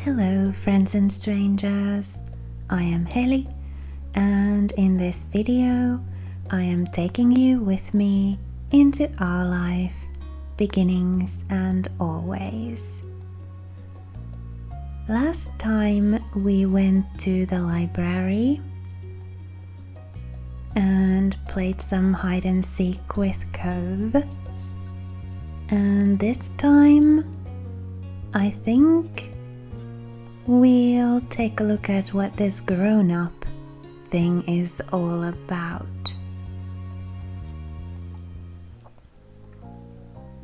Hello friends and strangers, I am Haley, and in this video I am taking you with me into our life, beginnings and always. Last time we went to the library and played some hide and seek with Cove, and this time I think we'll take a look at what this grown-up thing is all about.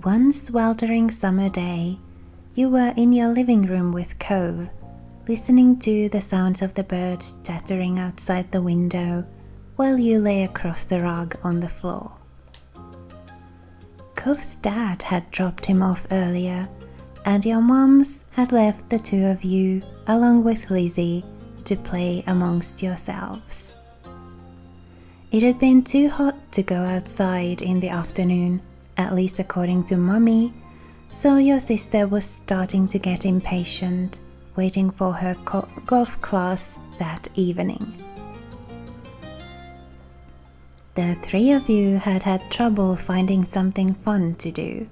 One sweltering summer day, you were in your living room with Cove, listening to the sounds of the birds chattering outside the window while you lay across the rug on the floor. Cove's dad had dropped him off earlier, and your mums had left the two of you, along with Lizzie, to play amongst yourselves. It had been too hot to go outside in the afternoon, at least according to Mummy, so your sister was starting to get impatient, waiting for her golf class that evening. The three of you had had trouble finding something fun to do.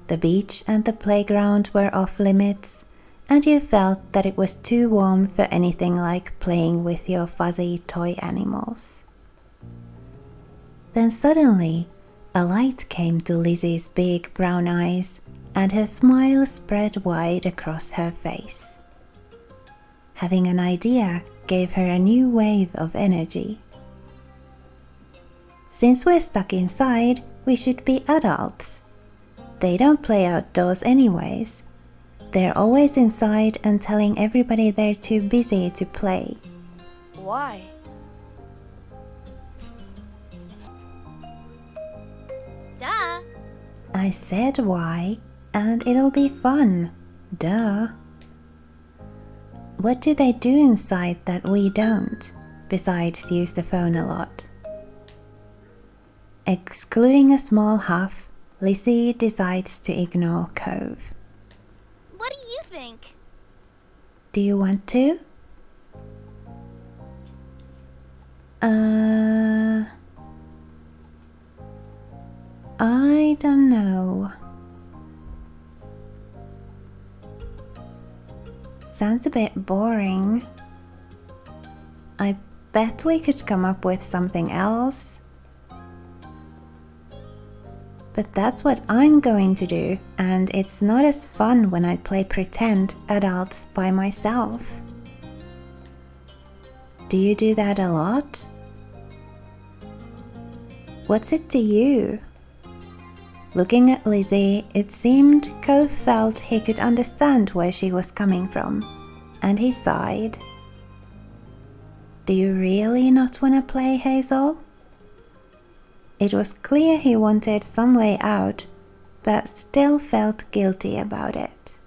The beach and the playground were off limits, and you felt that it was too warm for anything like playing with your fuzzy toy animals. Then suddenly, a light came to Lizzie's big brown eyes, and her smile spread wide across her face. Having an idea gave her a new wave of energy. Since we're stuck inside, we should be adults. They don't play outdoors anyways. They're always inside and telling everybody they're too busy to play. Why? Duh! I said why, and it'll be fun. Duh. What do they do inside that we don't, besides use the phone a lot? Excluding a small huff, Lizzie decides to ignore Cove. What do you think? Do you want to? I don't know. Sounds a bit boring. I bet we could come up with something else. But that's what I'm going to do, and it's not as fun when I play pretend adults by myself. Do you do that a lot? What's it to you? Looking at Lizzie, it seemed Cove felt he could understand where she was coming from, and he sighed. Do you really not want to play, Hazel? It was clear he wanted some way out, but still felt guilty about it.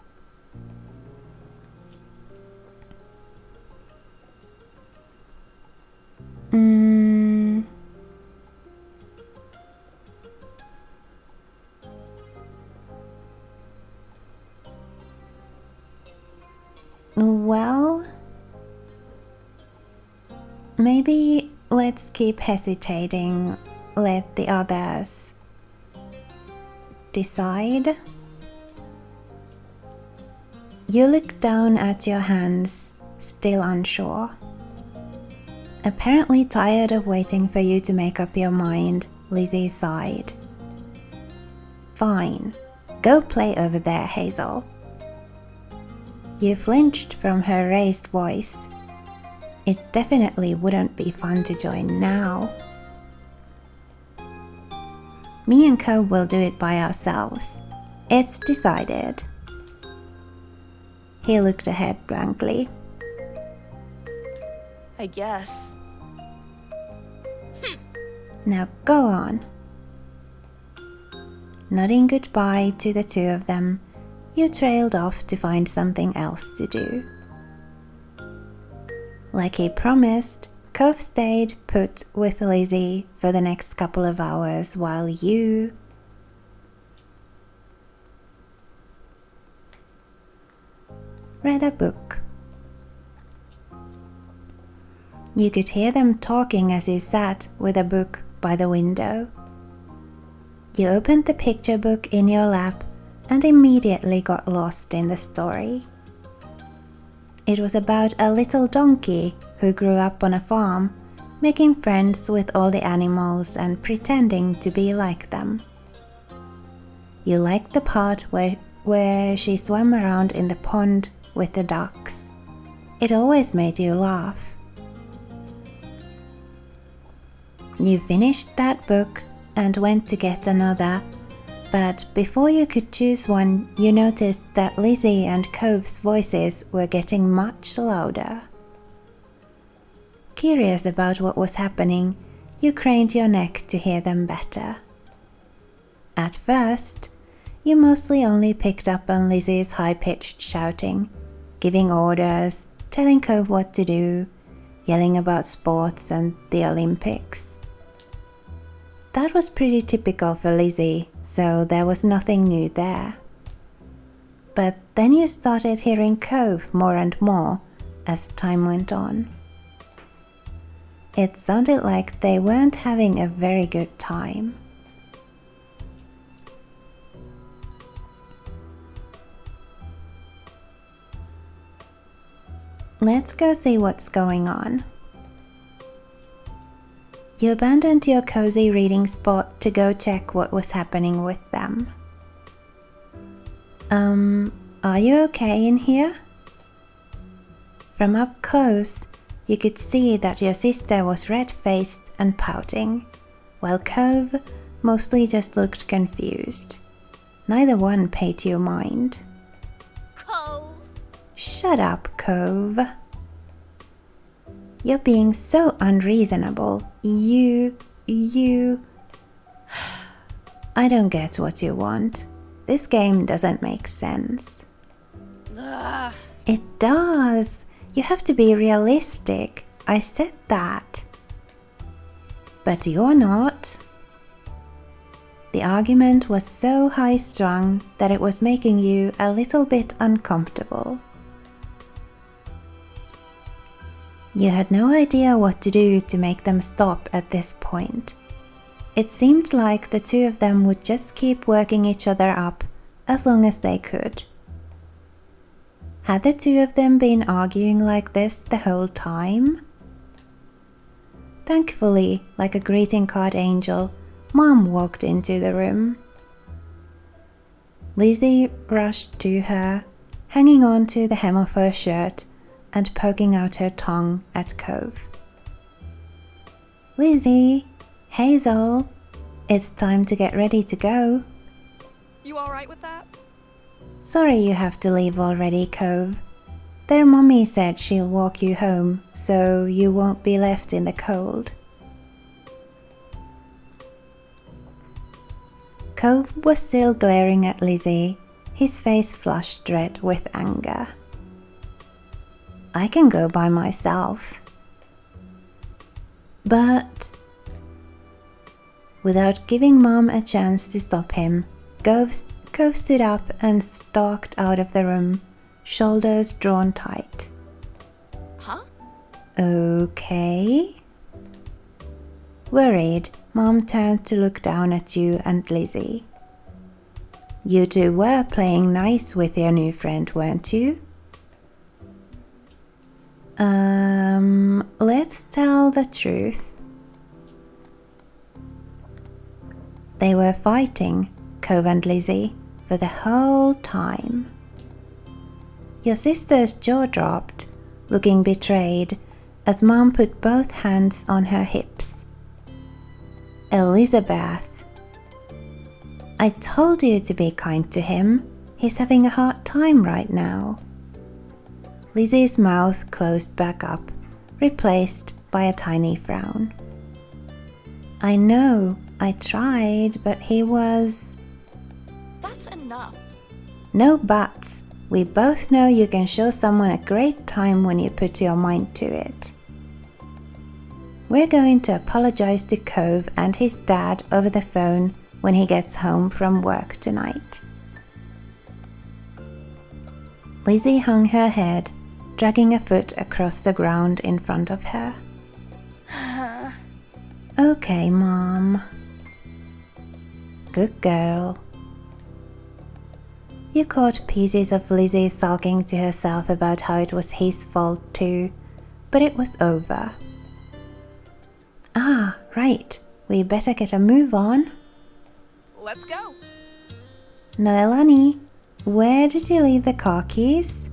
Well, maybe let's keep hesitating. Let the others decide. You look down at your hands, still unsure. Apparently tired of waiting for you to make up your mind, Lizzie sighed. Fine, go play over there, Hazel. You flinched from her raised voice. It definitely wouldn't be fun to join now. Me and Cove will do it by ourselves. It's decided. He looked ahead blankly. I guess. Now go on. Nodding goodbye to the two of them, you trailed off to find something else to do. Like he promised, Cove stayed put with Lizzie for the next couple of hours while you read a book. You could hear them talking as you sat with a book by the window. You opened the picture book in your lap and immediately got lost in the story. It was about a little donkey who grew up on a farm, making friends with all the animals and pretending to be like them. You liked the part where she swam around in the pond with the ducks. It always made you laugh. You finished that book and went to get another, but before you could choose one, you noticed that Lizzie and Cove's voices were getting much louder. Curious about what was happening, you craned your neck to hear them better. At first, you mostly only picked up on Lizzie's high-pitched shouting, giving orders, telling Cove what to do, yelling about sports and the Olympics. That was pretty typical for Lizzie, so there was nothing new there. But then you started hearing Cove more and more as time went on. It sounded like they weren't having a very good time. Let's go see what's going on. You abandoned your cozy reading spot to go check what was happening with them. Are you okay in here? From up close, you could see that your sister was red-faced and pouting, while Cove mostly just looked confused. Neither one paid you mind. Cove. Shut up, Cove. You're being so unreasonable. You... I don't get what you want. This game doesn't make sense. Ugh. It does. You have to be realistic. I said that. But you're not. The argument was so high-strung that it was making you a little bit uncomfortable. You had no idea what to do to make them stop at this point. It seemed like the two of them would just keep working each other up as long as they could. Had the two of them been arguing like this the whole time? Thankfully, like a greeting card angel, Mom walked into the room. Lizzie rushed to her, hanging on to the hem of her shirt and poking out her tongue at Cove. Lizzie, Hazel, it's time to get ready to go. You alright with that? Sorry you have to leave already, Cove. Their mommy said she'll walk you home, so you won't be left in the cold. Cove was still glaring at Lizzie, his face flushed red with anger. I can go by myself. But... Without giving Mom a chance to stop him, Cove stood up and stalked out of the room, shoulders drawn tight. Huh? Okay. Worried, Mom turned to look down at you and Lizzie. You two were playing nice with your new friend, weren't you? Let's tell the truth. They were fighting, Cove and Lizzie, for the whole time. Your sister's jaw dropped, looking betrayed, as Mom put both hands on her hips. Elizabeth, I told you to be kind to him. He's having a hard time right now. Lizzie's mouth closed back up, replaced by a tiny frown. I know, I tried, but he was... That's enough. No buts. We both know you can show someone a great time when you put your mind to it. We're going to apologize to Cove and his dad over the phone when he gets home from work tonight. Lizzie hung her head, dragging a foot across the ground in front of her. Okay, Mom. Good girl. You caught pieces of Lizzie sulking to herself about how it was his fault too, but it was over. Ah, right. We better get a move on. Let's go. Noelani, where did you leave the car keys?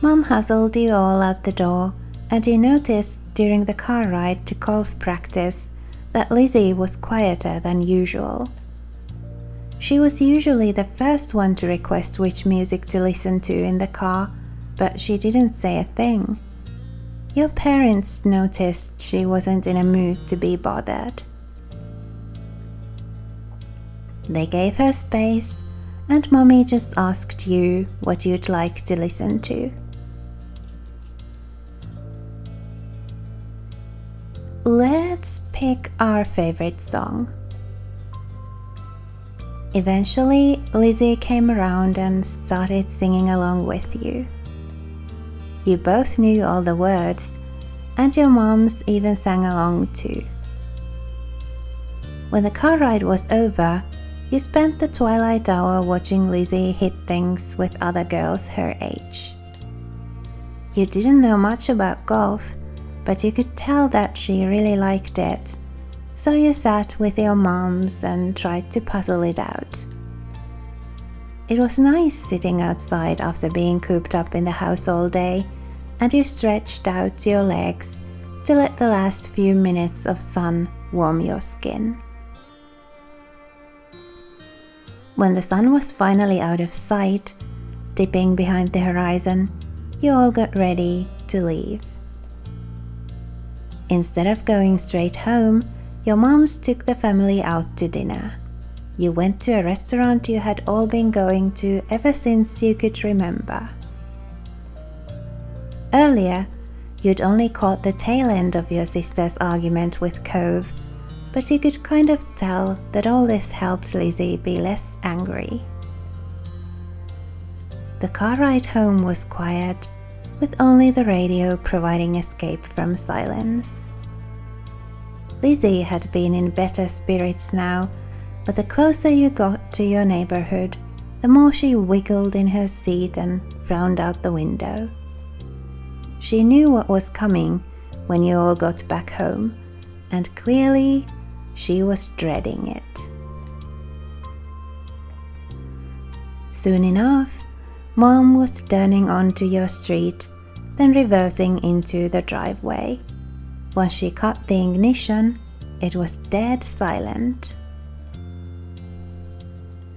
Mom hustled you all out the door, and you noticed during the car ride to golf practice that Lizzie was quieter than usual. She was usually the first one to request which music to listen to in the car, but she didn't say a thing. Your parents noticed she wasn't in a mood to be bothered. They gave her space, and Mommy just asked you what you'd like to listen to. Let's pick our favorite song. Eventually, Lizzie came around and started singing along with you. You both knew all the words, and your moms even sang along too. When the car ride was over, you spent the twilight hour watching Lizzie hit things with other girls her age. You didn't know much about golf, but you could tell that she really liked it, so you sat with your moms and tried to puzzle it out. It was nice sitting outside after being cooped up in the house all day, and you stretched out your legs to let the last few minutes of sun warm your skin. When the sun was finally out of sight, dipping behind the horizon, you all got ready to leave. Instead of going straight home, your moms took the family out to dinner. You went to a restaurant you had all been going to ever since you could remember. Earlier, you'd only caught the tail end of your sister's argument with Cove, but you could kind of tell that all this helped Lizzie be less angry. The car ride home was quiet, with only the radio providing escape from silence. Lizzie had been in better spirits now, but the closer you got to your neighborhood, the more she wiggled in her seat and frowned out the window. She knew what was coming when you all got back home, and clearly she was dreading it. Soon enough, Mom was turning onto your street, then reversing into the driveway. Once she cut the ignition, it was dead silent.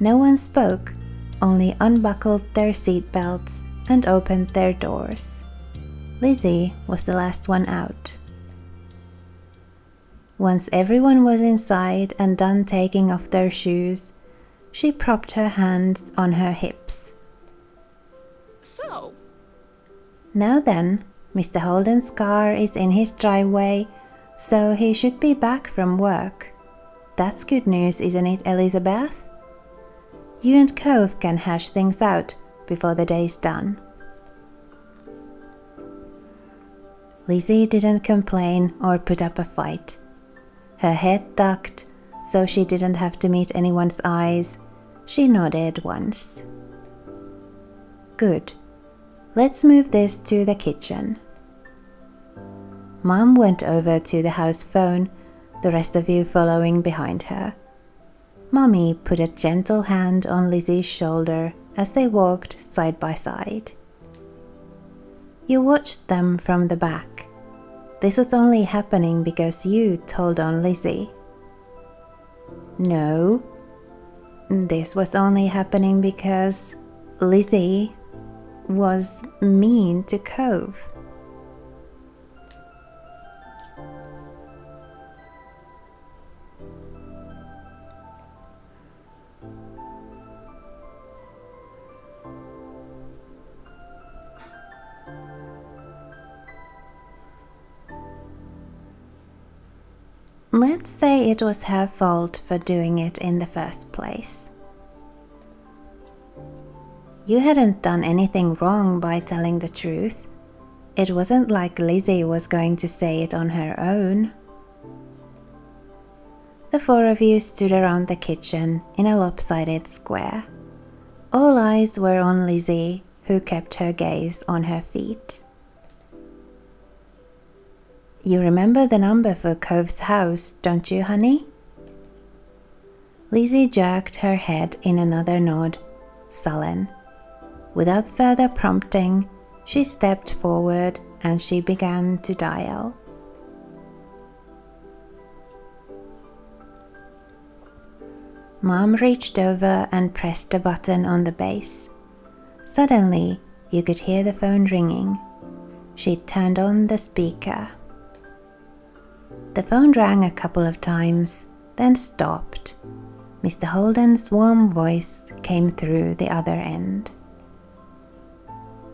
No one spoke, only unbuckled their seatbelts and opened their doors. Lizzie was the last one out. Once everyone was inside and done taking off their shoes, she propped her hands on her hips. So, Now then, Mr. Holden's car is in his driveway, so he should be back from work. That's good news, isn't it, Elizabeth? You and Cove can hash things out before the day's done. Lizzie didn't complain or put up a fight. Her head ducked, so she didn't have to meet anyone's eyes. She nodded once. Good. Let's move this to the kitchen. Mom went over to the house phone, the rest of you following behind her. Mommy put a gentle hand on Lizzie's shoulder as they walked side by side. You watched them from the back. This was only happening because you told on Lizzie. No, this was only happening because Lizzie was mean to Cove. Let's say it was her fault for doing it in the first place. You hadn't done anything wrong by telling the truth. It wasn't like Lizzie was going to say it on her own. The four of you stood around the kitchen in a lopsided square. All eyes were on Lizzie, who kept her gaze on her feet. You remember the number for Cove's house, don't you, honey? Lizzie jerked her head in another nod, sullen. Without further prompting, she stepped forward and she began to dial. Mom reached over and pressed a button on the base. Suddenly, you could hear the phone ringing. She turned on the speaker. The phone rang a couple of times, then stopped. Mr. Holden's warm voice came through the other end.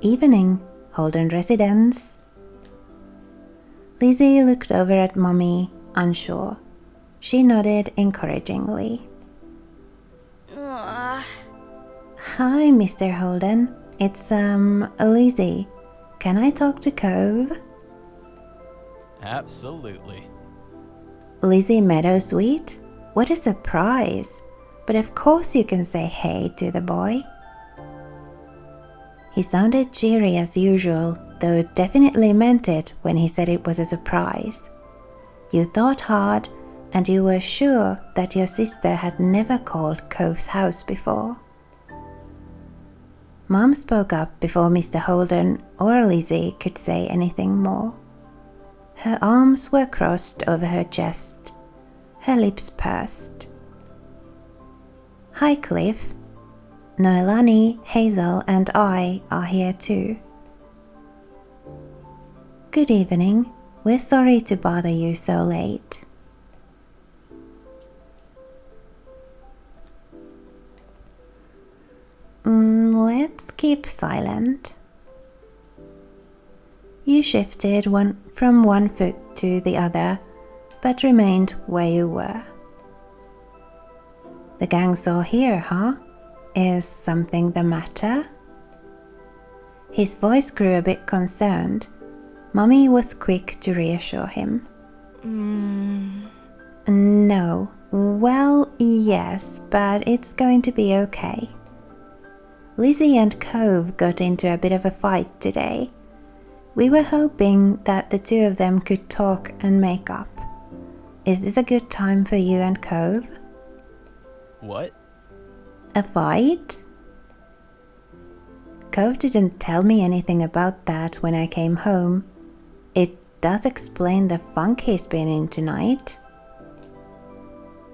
Evening, Holden residence. Lizzie looked over at Mummy, unsure. She nodded encouragingly. Ugh. Hi, Mr. Holden. It's, Lizzie. Can I talk to Cove? Absolutely. Lizzie Meadowsweet? What a surprise! But of course you can say hey to the boy. He sounded cheery as usual, though definitely meant it when he said it was a surprise. You thought hard, and you were sure that your sister had never called Cove's house before. Mom spoke up before Mr. Holden or Lizzie could say anything more. Her arms were crossed over her chest, her lips pursed. Hi, Cliff. Noelani, Hazel, and I are here too. Good evening. We're sorry to bother you so late. Let's keep silent. You shifted from one foot to the other, but remained where you were. The gang's all here, huh? Is something the matter? His voice grew a bit concerned. Mummy was quick to reassure him. No. Well, yes, but it's going to be okay. Lizzie and Cove got into a bit of a fight today. We were hoping that the two of them could talk and make up. Is this a good time for you and Cove? What? A fight? Cove didn't tell me anything about that when I came home. It does explain the funk he's been in tonight.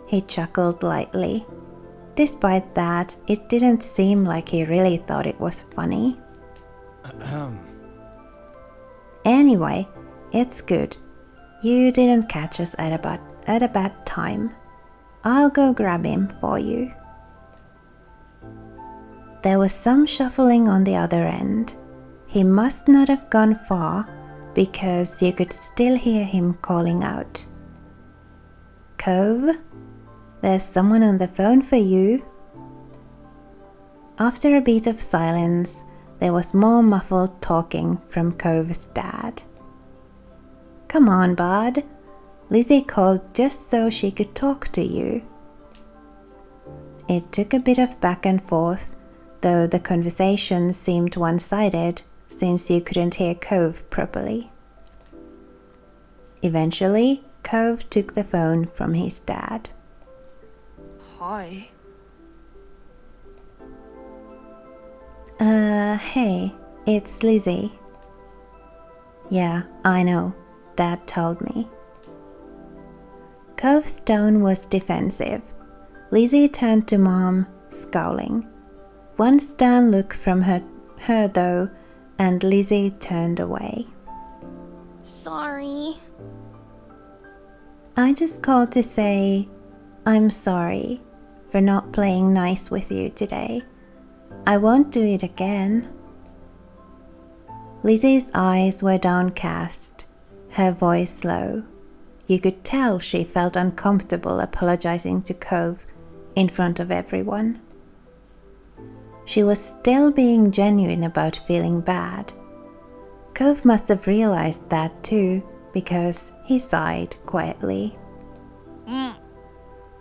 He chuckled lightly. Despite that, it didn't seem like he really thought it was funny. Anyway, it's good. You didn't catch us at a bad time. I'll go grab him for you. There was some shuffling on the other end. He must not have gone far, because you could still hear him calling out. Cove? There's someone on the phone for you. After a beat of silence, there was more muffled talking from Cove's dad. Come on, bud. Lizzie called just so she could talk to you. It took a bit of back and forth, though the conversation seemed one-sided since you couldn't hear Cove properly. Eventually, Cove took the phone from his dad. Hi. Hey, it's Lizzie. Yeah, I know. Dad told me. Cove's tone was defensive. Lizzie turned to Mom, scowling. One stern look from her though, and Lizzie turned away. Sorry. I just called to say I'm sorry for not playing nice with you today. I won't do it again. Lizzie's eyes were downcast, her voice low. You could tell she felt uncomfortable apologizing to Cove in front of everyone. She was still being genuine about feeling bad. Cove must have realized that too, because he sighed quietly.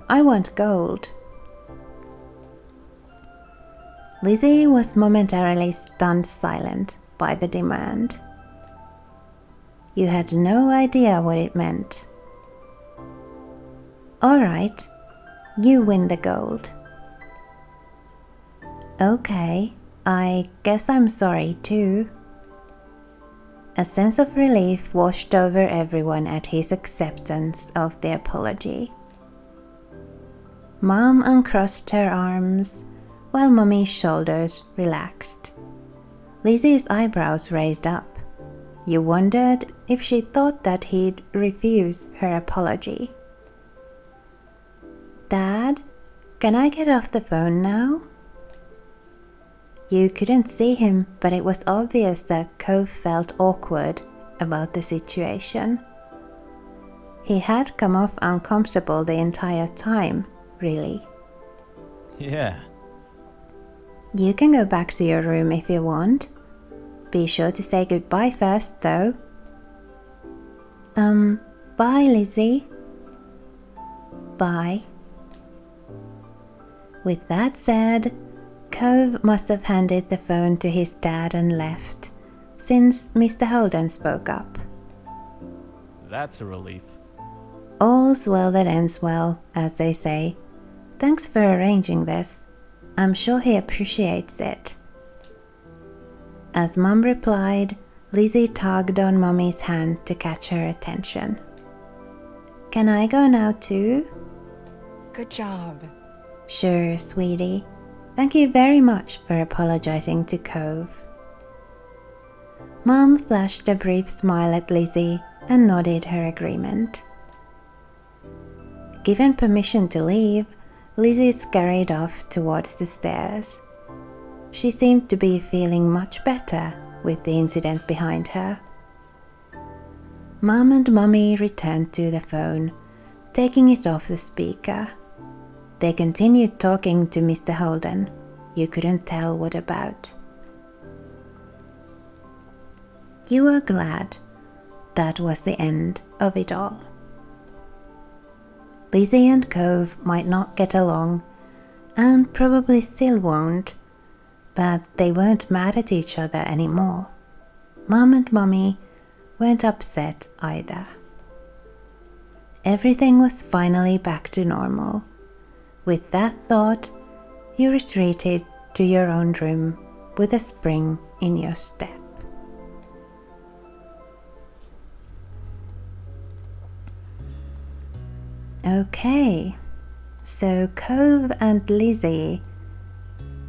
I want gold. Lizzie was momentarily stunned silent by the demand. You had no idea what it meant. All right, you win the gold. Okay, I guess I'm sorry too. A sense of relief washed over everyone at his acceptance of the apology. Mom uncrossed her arms while Mummy's shoulders relaxed. Lizzie's eyebrows raised up. You wondered if she thought that he'd refuse her apology. Dad, can I get off the phone now? You couldn't see him, but it was obvious that Cove felt awkward about the situation. He had come off uncomfortable the entire time, really. Yeah. You can go back to your room if you want. Be sure to say goodbye first, though. Bye, Lizzie. Bye. With that said, Cove must have handed the phone to his dad and left, since Mr. Holden spoke up. That's a relief. All's well that ends well, as they say. Thanks for arranging this. I'm sure he appreciates it. As Mum replied, Lizzie tugged on Mummy's hand to catch her attention. Can I go now too? Good job. Sure, sweetie. Thank you very much for apologizing to Cove. Mom flashed a brief smile at Lizzie and nodded her agreement. Given permission to leave, Lizzie scurried off towards the stairs. She seemed to be feeling much better with the incident behind her. Mum and Mummy returned to the phone, taking it off the speaker. They continued talking to Mr. Holden. You couldn't tell what about. You were glad that was the end of it all. Lizzie and Cove might not get along, and probably still won't, but they weren't mad at each other anymore. Mum and Mummy weren't upset either. Everything was finally back to normal. With that thought, you retreated to your own room with a spring in your step. Okay, so Cove and Lizzie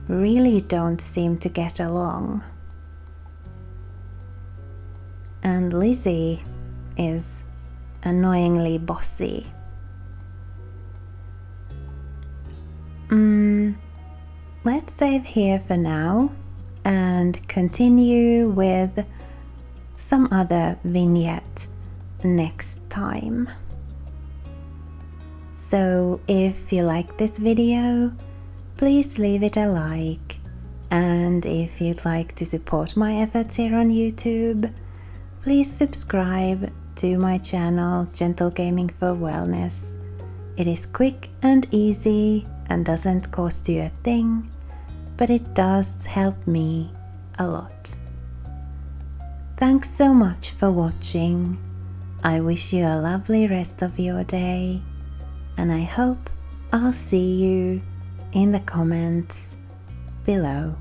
really don't seem to get along. And Lizzie is annoyingly bossy. Let's save here for now and continue with some other vignette next time. So if you like this video, please leave it a like, and if you'd like to support my efforts here on YouTube, please subscribe to my channel Gentle Gaming for Wellness. It is quick and easy and doesn't cost you a thing, but it does help me a lot. Thanks so much for watching. I wish you a lovely rest of your day, and I hope I'll see you in the comments below.